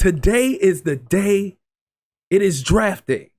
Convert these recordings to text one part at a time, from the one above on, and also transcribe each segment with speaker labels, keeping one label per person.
Speaker 1: Today is the day. It is draft day.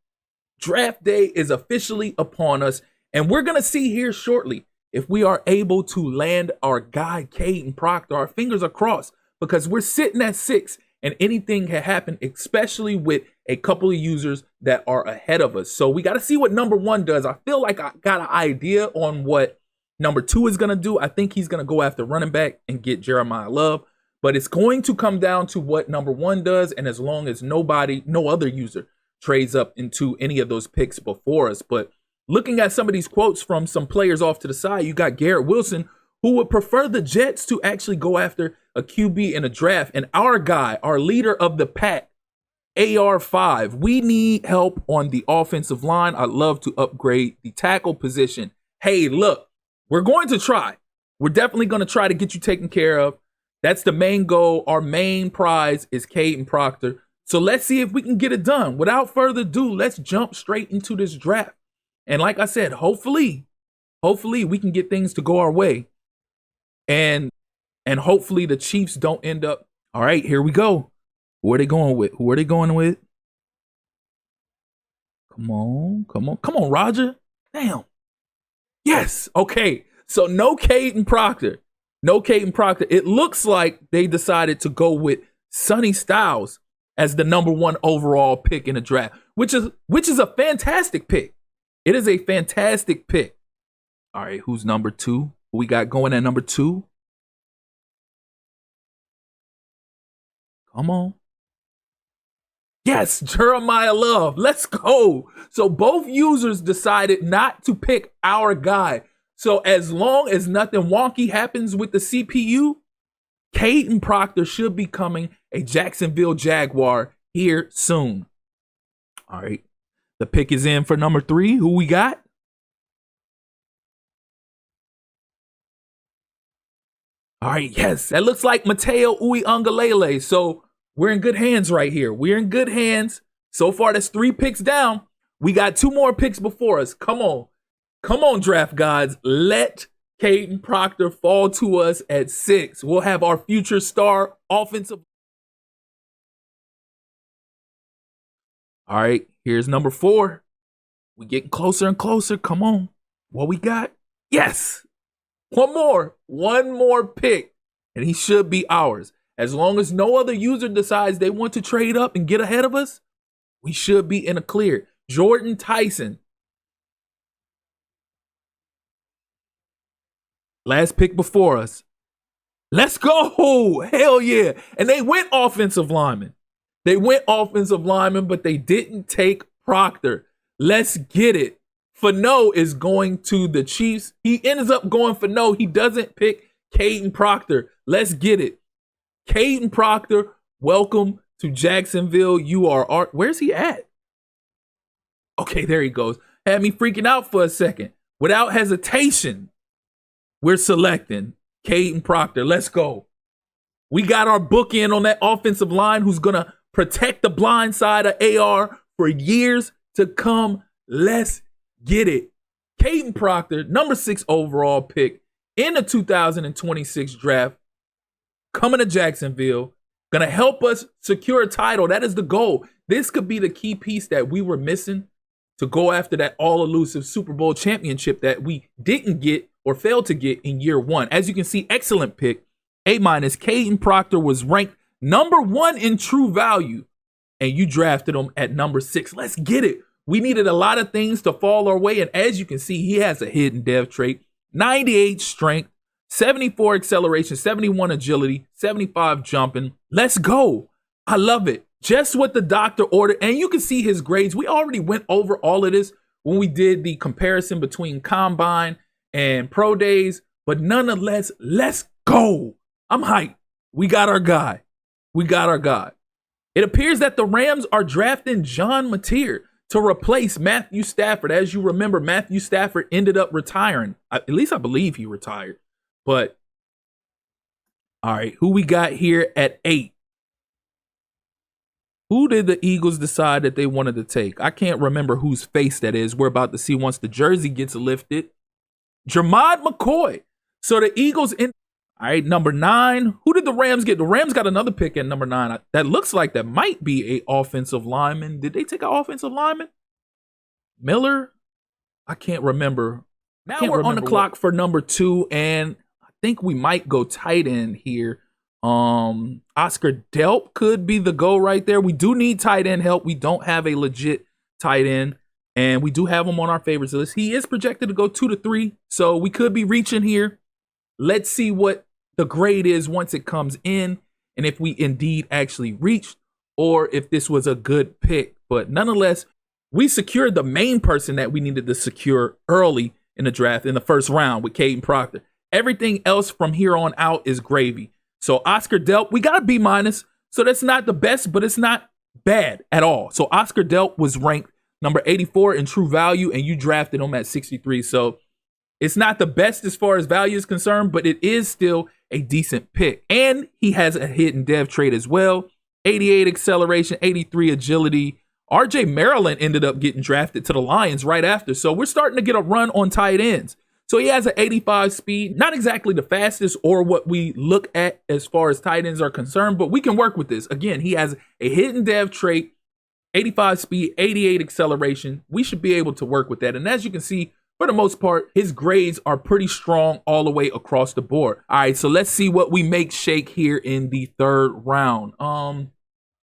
Speaker 1: Draft day is officially upon us, and we're going to see here shortly if we are able to land our guy, Caden Proctor. Our fingers are crossed because we're sitting at 6, and anything can happen, especially with a couple of users that are ahead of us. So we got to see what number 1 does. I feel like I got an idea on what number 2 is going to do. I think he's going to go after running back and get Jeremiah Love. But it's going to come down to what number 1 does, and as long as no other user trades up into any of those picks before us. But looking at some of these quotes from some players off to the side, you got Garrett Wilson, who would prefer the Jets to actually go after a QB in a draft. And our guy, our leader of the pack, AR5, we need help on the offensive line. I'd love to upgrade the tackle position. Hey, look, we're going to try. We're definitely going to try to get you taken care of. That's the main goal. Our main prize is Caden Proctor. So let's see if we can get it done. Without further ado, let's jump straight into this draft. And like I said, hopefully we can get things to go our way. And hopefully the Chiefs don't end up. All right, here we go. Who are they going with? Come on, Roger. Damn. Yes. Okay. So no Caden Proctor. It looks like they decided to go with Sonny Styles as the number 1 overall pick in the draft, which is a fantastic pick. It is a fantastic pick. All right, who's number 2? Who we got going at number 2? Come on. Yes, Jeremiah Love. Let's go. So both users decided not to pick our guy. So as long as nothing wonky happens with the CPU, Caden Proctor should be becoming a Jacksonville Jaguar here soon. All right. The pick is in for number 3. Who we got? All right. Yes. That looks like Mateo Uiagalelei. So we're in good hands right here. We're in good hands. So far, that's 3 picks down. We got 2 more picks before us. Come on. Come on, draft gods. Let Caden Proctor fall to us at 6. We'll have our future star offensive. All right, here's number 4. We're getting closer and closer. Come on. What we got? Yes. One more pick, and he should be ours. As long as no other user decides they want to trade up and get ahead of us, we should be in a clear. Jordan Tyson. Last pick before us. Let's go. Hell yeah. And they went offensive lineman. But they didn't take Proctor. Let's get it. Fano is going to the Chiefs. He ends up going Fano. He doesn't pick Caden Proctor. Let's get it. Caden Proctor, welcome to Jacksonville. You are where's he at? Okay, there he goes. Had me freaking out for a second. Without hesitation, we're selecting Caden Proctor. Let's go. We got our bookend on that offensive line who's going to protect the blind side of AR for years to come. Let's get it. Caden Proctor, number 6 overall pick in the 2026 draft, coming to Jacksonville, going to help us secure a title. That is the goal. This could be the key piece that we were missing to go after that all-elusive Super Bowl championship that we didn't get or failed to get in year 1. As you can see, excellent pick. A-. Caden Proctor was ranked number 1 in true value, and you drafted him at number 6. Let's get it. We needed a lot of things to fall our way, and as you can see, he has a hidden dev trait, 98 strength, 74 acceleration, 71 agility, 75 jumping. Let's go. I love it. Just what the doctor ordered, and you can see his grades. We already went over all of this when we did the comparison between Combine and Pro Days, but nonetheless, let's go. I'm hyped. We got our guy. It appears that the Rams are drafting John Mateer to replace Matthew Stafford. As you remember, Matthew Stafford ended up retiring. At least I believe he retired. But, all right, who we got here at 8? Who did the Eagles decide that they wanted to take? I can't remember whose face that is. We're about to see once the jersey gets lifted. Jermod McCoy. So the Eagles All right, number 9. Who did the Rams get? The Rams got another pick at number 9. That looks like that might be a offensive lineman. Did they take an offensive lineman? Miller? I can't remember. Now we're on the clock for number 2, and I think we might go tight end here. Oscar Delp could be the go right there. We do need tight end help. We don't have a legit tight end, and we do have him on our favorites list. He is projected to go 2 to 3, so we could be reaching here. Let's see what the grade is once it comes in, and if we indeed actually reached, or if this was a good pick. But nonetheless, we secured the main person that we needed to secure early in the draft in the first round with Caden Proctor. Everything else from here on out is gravy. So Oscar Delp, we got a B-. So that's not the best, but it's not bad at all. So Oscar Delp was ranked number 84 in true value, and you drafted him at 63. So it's not the best as far as value is concerned, but it is still a decent pick. And he has a hidden dev trait as well. 88 acceleration, 83 agility. RJ Maryland ended up getting drafted to the Lions right after. So we're starting to get a run on tight ends. So he has an 85 speed, not exactly the fastest or what we look at as far as tight ends are concerned, but we can work with this. Again, he has a hidden dev trait, 85 speed, 88 acceleration. We should be able to work with that. And as you can see, for the most part, his grades are pretty strong all the way across the board. All right, so let's see what we make shake here in the 3rd round.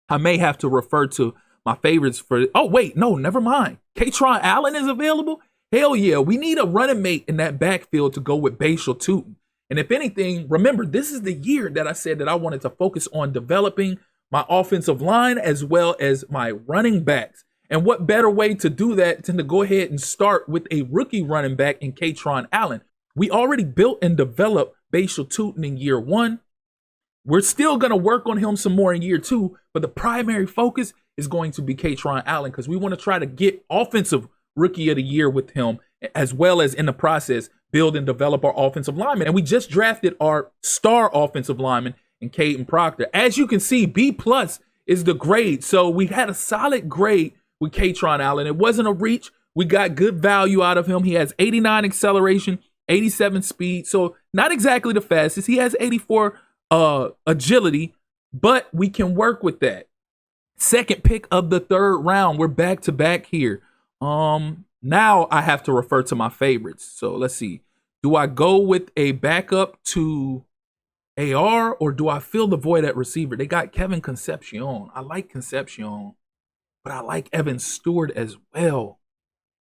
Speaker 1: I may have to refer to my favorites for, oh wait, no, never mind. Katron Allen is available? Hell yeah, we need a running mate in that backfield to go with Bashal Tootin. And if anything, remember, this is the year that I said that I wanted to focus on developing my offensive line as well as my running backs. And what better way to do that than to go ahead and start with a rookie running back in Katron Allen. We already built and developed Bashal Tootin in year 1. We're still going to work on him some more in year 2, but the primary focus is going to be Katron Allen because we want to try to get offensive rookie of the year with him, as well as in the process build and develop our offensive lineman. And we just drafted our star offensive lineman in Caden Proctor. As you can see, B+ is the grade. So we had a solid grade with Katron Allen. It wasn't a reach. We got good value out of him. He has 89 acceleration, 87 speed. So not exactly the fastest. He has 84 agility, but we can work with that. Second pick of the 3rd round. We're back to back here. Now I have to refer to my favorites. So let's see. Do I go with a backup to AR or do I fill the void at receiver? They got Kevin Concepcion. I like Concepcion, but I like Evan Stewart as well.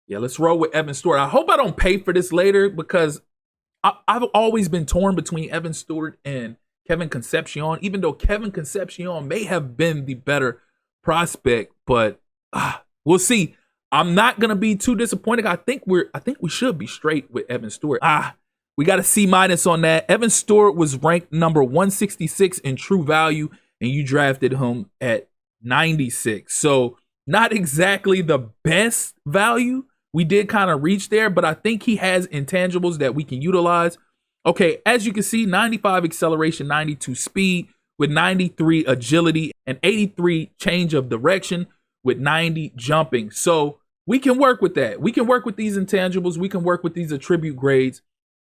Speaker 1: Yeah, let's roll with Evan Stewart. I hope I don't pay for this later because I've always been torn between Evan Stewart and Kevin Concepcion, even though Kevin Concepcion may have been the better prospect, but we'll see. I'm not gonna be too disappointed. I think we should be straight with Evan Stewart. We got a C- on that. Evan Stewart was ranked number 166 in true value, and you drafted him at 96. So not exactly the best value. We did kind of reach there, but I think he has intangibles that we can utilize. Okay, as you can see, 95 acceleration, 92 speed with 93 agility and 83 change of direction with 90 jumping. So we can work with that. We can work with these intangibles. We can work with these attribute grades.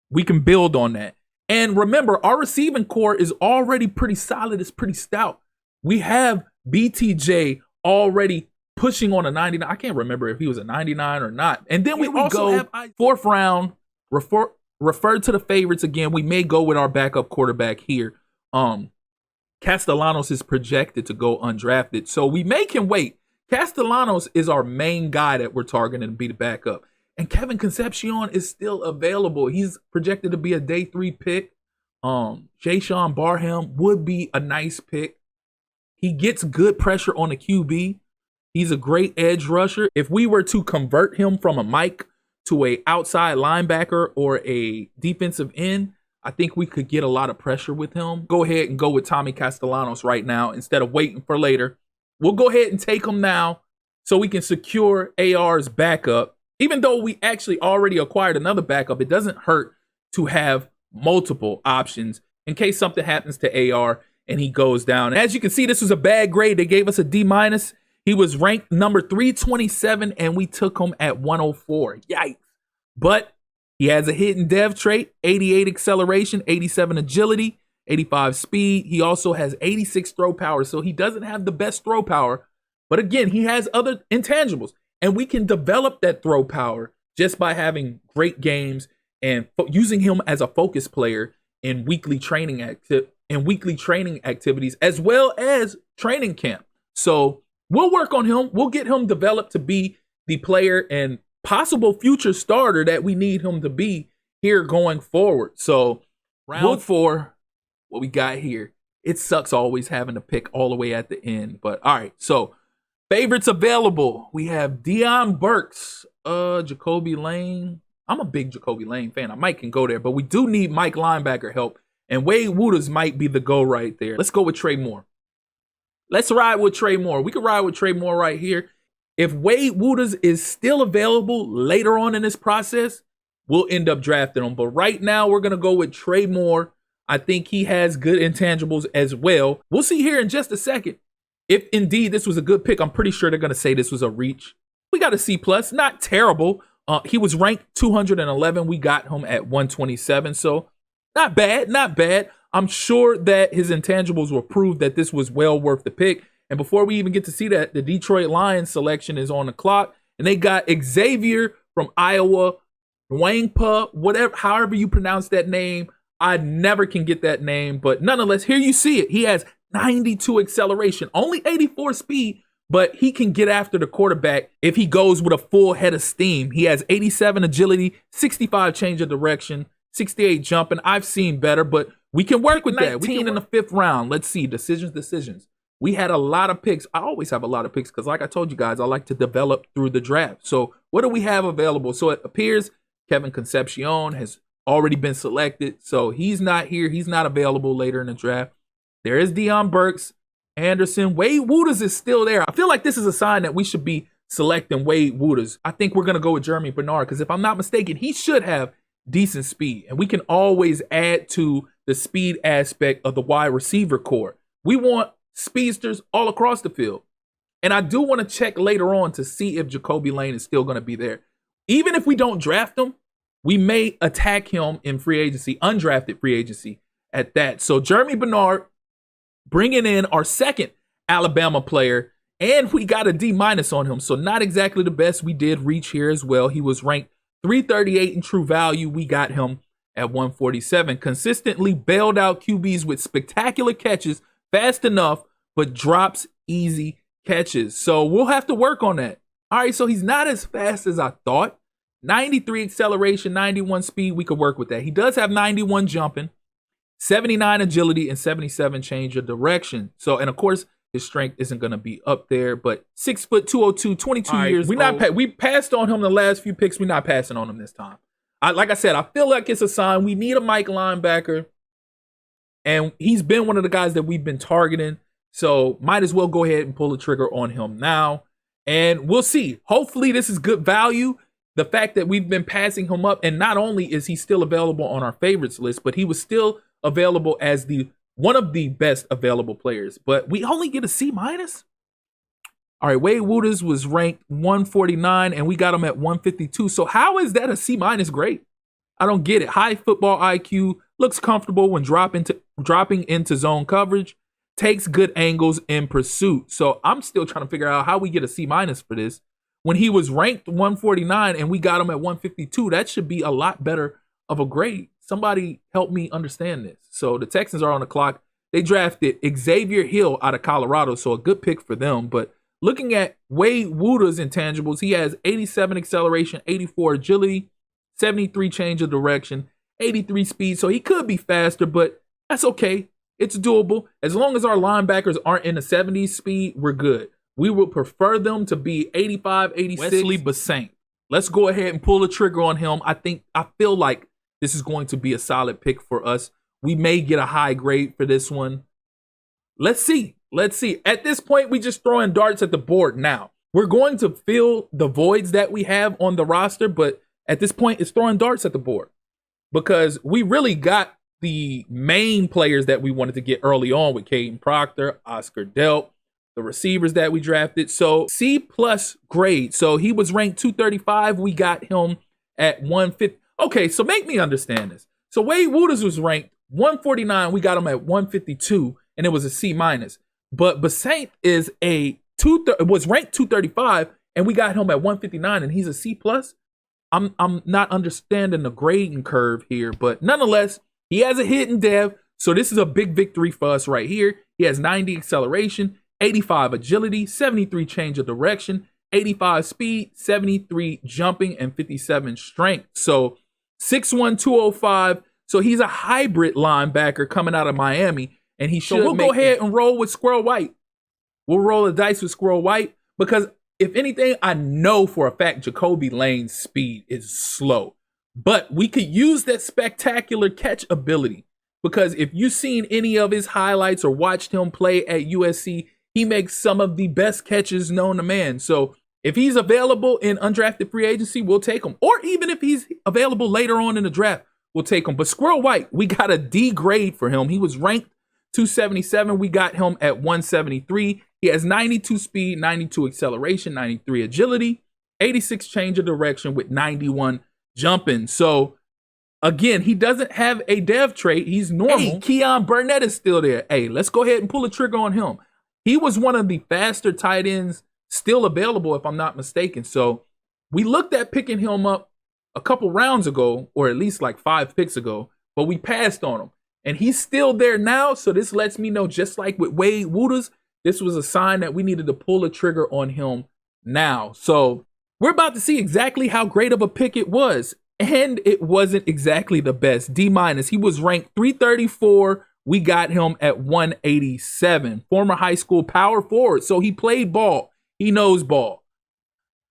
Speaker 1: We can build on that. And remember, our receiving core is already pretty solid. It's pretty stout. We have BTJ already pushing on a 99. I can't remember if he was a 99 or not. And then we also have 4th round, refer to the favorites again. We may go with our backup quarterback here. Castellanos is projected to go undrafted. So we can wait. Castellanos is our main guy that we're targeting to be the backup. And Kevin Concepcion is still available. He's projected to be a day 3 pick. Jayshon Barham would be a nice pick. He gets good pressure on the QB. He's a great edge rusher. If we were to convert him from a Mike to a outside linebacker or a defensive end, I think we could get a lot of pressure with him. Go ahead and go with Tommy Castellanos right now instead of waiting for later. We'll go ahead and take him now so we can secure AR's backup. Even though we actually already acquired another backup, it doesn't hurt to have multiple options in case something happens to AR and he goes down. As you can see, this was a bad grade. They gave us a D-. He was ranked number 327 and we took him at 104. Yikes. But He has a hidden dev trait, 88 acceleration, 87 agility, 85 speed. He also has 86 throw power, so he doesn't have the best throw power. But again, he has other intangibles, and we can develop that throw power just by having great games and using him as a focus player in weekly training activities as well as training camp. So we'll work on him. We'll get him developed to be the player and possible future starter that we need him to be here going forward. So round 4, what we got here. It sucks always having to pick all the way at the end, but all right. So favorites available. We have Deion Burks, Jacoby Lane. I'm a big Jacoby Lane fan. I might can go there, but we do need Mike linebacker help. And Wade Wooters might be the go right there. Let's go with Trey Moore. Let's ride with Trey Moore. We can ride with Trey Moore right here. If Wade Wooters is still available later on in this process, we'll end up drafting him. But right now, we're going to go with Trey Moore. I think he has good intangibles as well. We'll see here in just a second. If indeed this was a good pick, I'm pretty sure they're going to say this was a reach. We got a C+, not terrible. He was ranked 211. We got him at 127. So not bad, not bad. I'm sure that his intangibles will prove that this was well worth the pick. And before we even get to see that, the Detroit Lions selection is on the clock. And they got Xavier from Iowa, Wangpa, whatever, however you pronounce that name. I never can get that name. But nonetheless, here you see it. He has 92 acceleration, only 84 speed. But he can get after the quarterback if he goes with a full head of steam. He has 87 agility, 65 change of direction, 68 jumping. I've seen better, but we can work with that. We can in the 5th round. Let's see. Decisions. We had a lot of picks. I always have a lot of picks because like I told you guys, I like to develop through the draft. So what do we have available? So it appears Kevin Concepcion has already been selected. So he's not here. He's not available later in the draft. There is Deion Burks. Anderson. Wade Wooters is still there. I feel like this is a sign that we should be selecting Wade Wooters. I think we're going to go with Jeremy Bernard because if I'm not mistaken, he should have decent speed. And we can always add to the speed aspect of the wide receiver core. We want speedsters all across the field. And I do want to check later on to see if Jacoby Lane is still going to be there. Even if we don't draft him, we may attack him in free agency, undrafted free agency at that. So Jeremy Bernard, bringing in our second Alabama player, and we got a D- on him. So not exactly the best. We did reach here as well. He was ranked 338 in true value. We got him at 147. Consistently bailed out QBs with spectacular catches, fast enough, but drops easy catches. So we'll have to work on that. All right, so he's not as fast as I thought. 93 acceleration, 91 speed. We could work with that. He does have 91 jumping, 79 agility, and 77 change of direction. So, and of course, his strength isn't going to be up there, but 6 foot 202, 22 years. We passed on him the last few picks. We're not passing on him this time. Like I said, I feel like it's a sign. We need a Mike linebacker, and he's been one of the guys that we've been targeting. So might as well go ahead and pull the trigger on him now. And we'll see. Hopefully this is good value. The fact that we've been passing him up, and not only is he still available on our favorites list, but he was still available as one of the best available players, but we only get a C-. All right, Wade Wooters was ranked 149 and we got him at 152. So how is that a C- grade? I don't get it. High football IQ, looks comfortable when dropping into zone coverage, takes good angles in pursuit. So I'm still trying to figure out how we get a C- for this. When he was ranked 149 and we got him at 152, that should be a lot better of a grade. Somebody help me understand this. So the Texans are on the clock. They drafted Xavier Hill out of Colorado, so a good pick for them. But looking at Wade Wooters' intangibles, he has 87 acceleration, 84 agility, 73 change of direction, 83 speed. So he could be faster, but that's okay. It's doable. As long as our linebackers aren't in the 70s speed, we're good. We would prefer them to be 85, 86. Wesley Bassant. Let's go ahead and pull the trigger on him. I feel like this is going to be a solid pick for us. We may get a high grade for this one. Let's see. At this point, we just throwing darts at the board now. We're going to fill the voids that we have on the roster, but at this point, it's throwing darts at the board because we really got the main players that we wanted to get early on with Caden Proctor, Oscar Delp, the receivers that we drafted. So C+ grade. So he was ranked 235. We got him at 150. Okay, so make me understand this. So Wade Wouters was ranked 149. We got him at 152, and it was a C minus. But Basaint is was ranked 235, and we got him at 159, and he's a C plus. I'm not understanding the grading curve here, but nonetheless, he has a hidden dev. So this is a big victory for us right here. He has 90 acceleration, 85 agility, 73 change of direction, 85 speed, 73 jumping, and 57 strength. So 6'1", 205. So he's a hybrid linebacker coming out of Miami, and he should. So we'll go ahead and roll with Squirrel White. We'll roll the dice with Squirrel White because if anything, I know for a fact Jacoby Lane's speed is slow, but we could use that spectacular catch ability because if you've seen any of his highlights or watched him play at USC, he makes some of the best catches known to man. So if he's available in undrafted free agency, we'll take him. Or even if he's available later on in the draft, we'll take him. But Squirrel White, we got a D grade for him. He was ranked 277. We got him at 173. He has 92 speed, 92 acceleration, 93 agility, 86 change of direction with 91 jumping. So again, he doesn't have a dev trait. He's normal. Hey, Keon Burnett is still there. Hey, let's go ahead and pull a trigger on him. He was one of the faster tight ends still available, if I'm not mistaken. So we looked at picking him up a couple rounds ago, or at least like 5 picks ago, but we passed on him. And he's still there now. So this lets me know, just like with Wade Wouters, this was a sign that we needed to pull a trigger on him now. So we're about to see exactly how great of a pick it was. And it wasn't exactly the best. D minus. He was ranked 334. We got him at 187. Former high school power forward. So he played ball. He knows ball.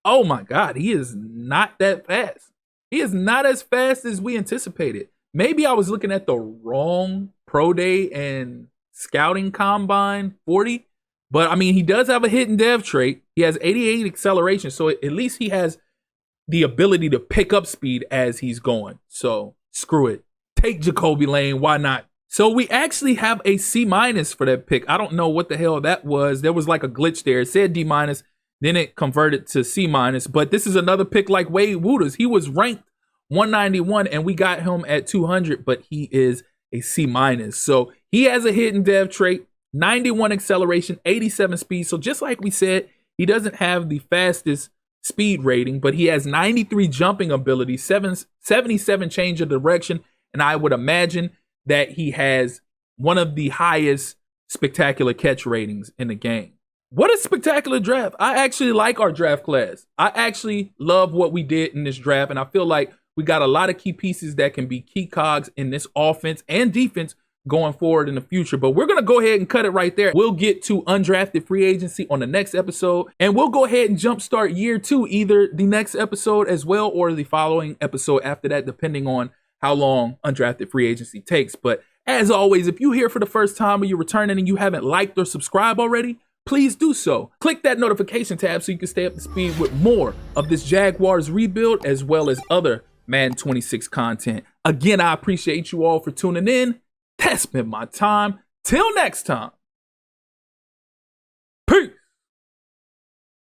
Speaker 1: Oh my God, he is not that fast. He is not as fast as we anticipated. Maybe I was looking at the wrong pro day and scouting combine 40. But I mean, he does have a hidden dev trait. He has 88 acceleration. So at least he has the ability to pick up speed as he's going. So screw it. Take Jacoby Lane. Why not? So we actually have a C minus for that pick. I don't know what the hell that was. There was like a glitch there. It said D minus, then it converted to C minus. But this is another pick like Wade Wouters. He was ranked 191 and we got him at 200, but he is a C minus. So he has a hidden dev trait, 91 acceleration, 87 speed. So just like we said, he doesn't have the fastest speed rating, but he has 93 jumping ability, 77 change of direction, and I would imagine that he has one of the highest spectacular catch ratings in the game. What a spectacular draft. I actually like our draft class. I actually love what we did in this draft, and I feel like we got a lot of key pieces that can be key cogs in this offense and defense going forward in the future. But we're going to go ahead and cut it right there. We'll get to undrafted free agency on the next episode, and we'll go ahead and jumpstart year 2, either the next episode as well or the following episode after that, depending on how long undrafted free agency takes. But as always, if you're here for the first time or you're returning and you haven't liked or subscribed already, please do so. Click that notification tab so you can stay up to speed with more of this Jaguars rebuild as well as other Madden 26 content. Again, I appreciate you all for tuning in. That's been my time. Till next time.